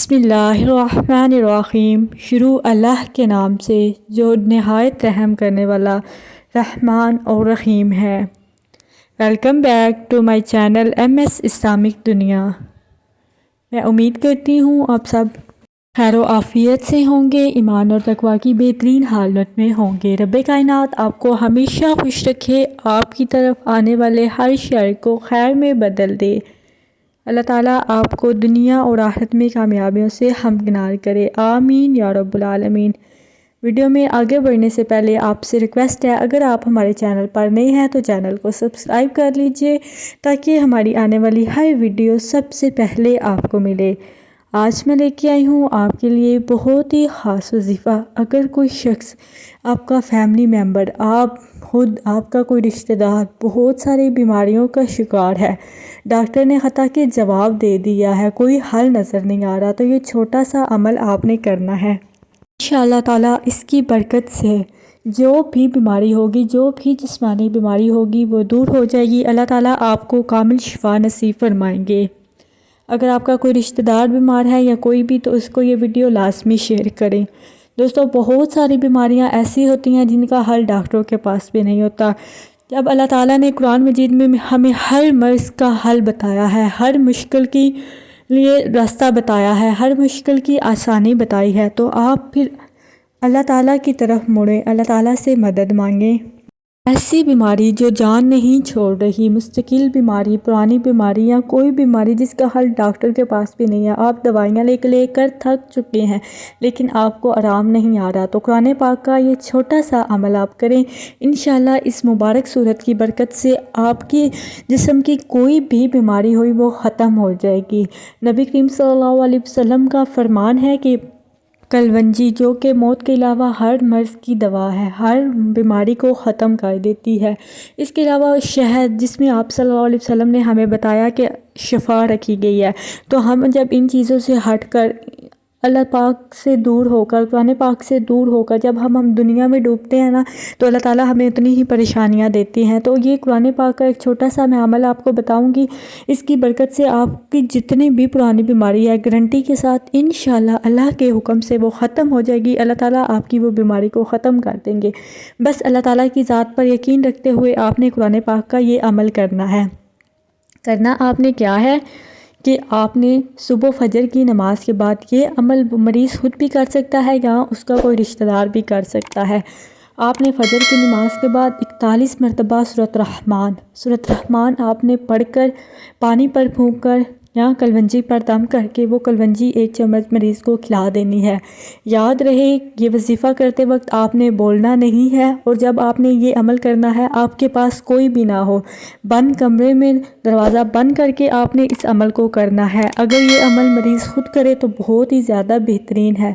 بسم اللہ الرحمن الرحیم۔ شروع اللہ کے نام سے جو نہایت رحم کرنے والا رحمان اور رحیم ہے۔ Welcome back to my channel M S Islamic دنیا۔ میں امید کرتی ہوں آپ سب خیر و عافیت سے ہوں گے، ایمان اور تقوی کی بہترین حالت میں ہوں گے۔ رب کائنات آپ کو ہمیشہ خوش رکھے، آپ کی طرف آنے والے ہر شر کو خیر میں بدل دے۔ اللہ تعالیٰ آپ کو دنیا اور آخرت میں کامیابیوں سے ہمکنار کرے، آمین یا رب العالمین۔ ویڈیو میں آگے بڑھنے سے پہلے آپ سے ریکویسٹ ہے، اگر آپ ہمارے چینل پر نئے ہیں تو چینل کو سبسکرائب کر لیجئے تاکہ ہماری آنے والی ہر ویڈیو سب سے پہلے آپ کو ملے۔ آج میں لے کے آئی ہوں آپ کے لیے بہت ہی خاص وظیفہ۔ اگر کوئی شخص، آپ کا فیملی ممبر، آپ خود، آپ کا کوئی رشتہ دار بہت ساری بیماریوں کا شکار ہے، ڈاکٹر نے خطا کے جواب دے دیا ہے، کوئی حل نظر نہیں آ رہا، تو یہ چھوٹا سا عمل آپ نے کرنا ہے۔ انشاءاللہ تعالیٰ اس کی برکت سے جو بھی بیماری ہوگی، جو بھی جسمانی بیماری ہوگی وہ دور ہو جائے گی۔ اللہ تعالیٰ آپ کو کامل شفا نصیب فرمائیں گے۔ اگر آپ کا کوئی رشتہ دار بیمار ہے یا کوئی بھی، تو اس کو یہ ویڈیو لازمی شیئر کریں۔ دوستو، بہت ساری بیماریاں ایسی ہوتی ہیں جن کا حل ڈاکٹروں کے پاس بھی نہیں ہوتا۔ جب اللہ تعالیٰ نے قرآن مجید میں ہمیں ہر مرض کا حل بتایا ہے، ہر مشکل کی لیے راستہ بتایا ہے، ہر مشکل کی آسانی بتائی ہے، تو آپ پھر اللہ تعالیٰ کی طرف مڑیں، اللہ تعالیٰ سے مدد مانگیں۔ ایسی بیماری جو جان نہیں چھوڑ رہی، مستقل بیماری، پرانی بیماری یا کوئی بیماری جس کا حل ڈاکٹر کے پاس بھی نہیں ہے، آپ دوائیاں لے کر تھک چکے ہیں لیکن آپ کو آرام نہیں آ رہا، تو قرآن پاک کا یہ چھوٹا سا عمل آپ کریں۔ انشاءاللہ اس مبارک سورت کی برکت سے آپ کی جسم کی کوئی بھی بیماری ہوئی وہ ختم ہو جائے گی۔ نبی کریم صلی اللہ علیہ وسلم کا فرمان ہے کہ کلونجی، جو کہ موت کے علاوہ ہر مرض کی دوا ہے، ہر بیماری کو ختم کر دیتی ہے۔ اس کے علاوہ شہد، جس میں آپ صلی اللہ علیہ وسلم نے ہمیں بتایا کہ شفا رکھی گئی ہے، تو ہم جب ان چیزوں سے ہٹ کر اللہ پاک سے دور ہو کر، قرآن پاک سے دور ہو کر جب ہم دنیا میں ڈوبتے ہیں نا، تو اللہ تعالیٰ ہمیں اتنی ہی پریشانیاں دیتی ہیں۔ تو یہ قرآن پاک کا ایک چھوٹا سا میں عمل آپ کو بتاؤں گی، اس کی برکت سے آپ کی جتنی بھی پرانی بیماری ہے، گارنٹی کے ساتھ انشاءاللہ اللہ کے حکم سے وہ ختم ہو جائے گی۔ اللہ تعالیٰ آپ کی وہ بیماری کو ختم کر دیں گے۔ بس اللہ تعالیٰ کی ذات پر یقین رکھتے ہوئے آپ نے قرآن پاک کا یہ عمل کرنا ہے۔ کرنا آپ نے کیا ہے کہ آپ نے صبح فجر کی نماز کے بعد یہ عمل مریض خود بھی کر سکتا ہے یا اس کا کوئی رشتہ دار بھی کر سکتا ہے۔ آپ نے فجر کی نماز کے بعد 41 مرتبہ سورۃ رحمان آپ نے پڑھ کر، پانی پر پھونک کر یا کلونجی پر دم کر کے وہ کلونجی 1 چمچ مریض کو کھلا دینی ہے۔ یاد رہے یہ وظیفہ کرتے وقت آپ نے بولنا نہیں ہے، اور جب آپ نے یہ عمل کرنا ہے آپ کے پاس کوئی بھی نہ ہو، بند کمرے میں دروازہ بند کر کے آپ نے اس عمل کو کرنا ہے۔ اگر یہ عمل مریض خود کرے تو بہت ہی زیادہ بہترین ہے،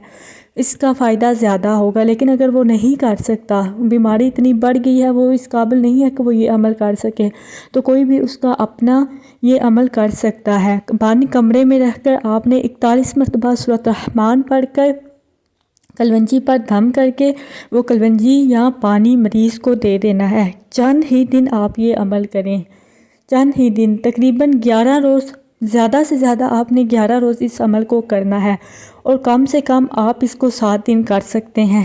اس کا فائدہ زیادہ ہوگا، لیکن اگر وہ نہیں کر سکتا، بیماری اتنی بڑھ گئی ہے، وہ اس قابل نہیں ہے کہ وہ یہ عمل کر سکے، تو کوئی بھی اس کا اپنا یہ عمل کر سکتا ہے۔ بند کمرے میں رہ کر آپ نے 41 مرتبہ سورۃ رحمان پڑھ کر کلونجی پر دم کر کے وہ کلونجی یا پانی مریض کو دے دینا ہے۔ چند ہی دن آپ یہ عمل کریں، چند ہی دن، تقریباً 11 روز، زیادہ سے زیادہ آپ نے 11 روز اس عمل کو کرنا ہے، اور کم سے کم آپ اس کو 7 دن کر سکتے ہیں۔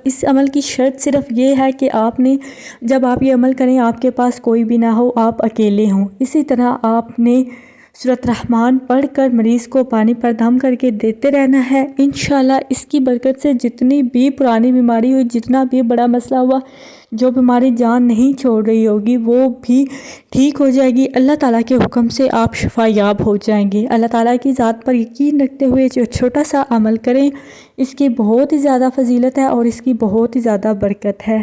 اس عمل کی شرط صرف یہ ہے کہ آپ نے، جب آپ یہ عمل کریں آپ کے پاس کوئی بھی نہ ہو، آپ اکیلے ہوں۔ اسی طرح آپ نے سورۃ رحمان پڑھ کر مریض کو پانی پر دم کر کے دیتے رہنا ہے۔ انشاءاللہ اس کی برکت سے جتنی بھی پرانی بیماری ہوئی، جتنا بھی بڑا مسئلہ ہوا، جو بیماری جان نہیں چھوڑ رہی ہوگی وہ بھی ٹھیک ہو جائے گی۔ اللہ تعالیٰ کے حکم سے آپ شفا یاب ہو جائیں گے۔ اللہ تعالیٰ کی ذات پر یقین رکھتے ہوئے جو چھوٹا سا عمل کریں، اس کی بہت ہی زیادہ فضیلت ہے اور اس کی بہت ہی زیادہ برکت ہے۔